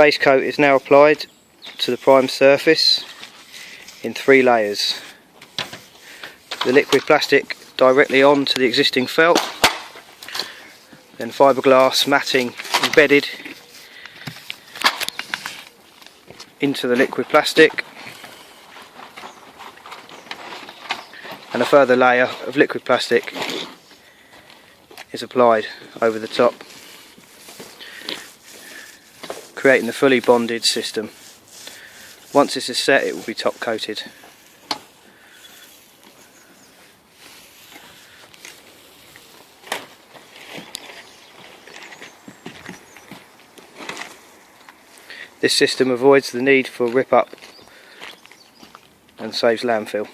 base coat is now applied to the primed surface in 3 layers. The liquid plastic directly onto the existing felt, then fiberglass matting embedded into the liquid plastic, and a further layer of liquid plastic is applied over the top, creating the fully bonded system. Once this is set, it will be top coated. This system avoids the need for rip up and saves landfill.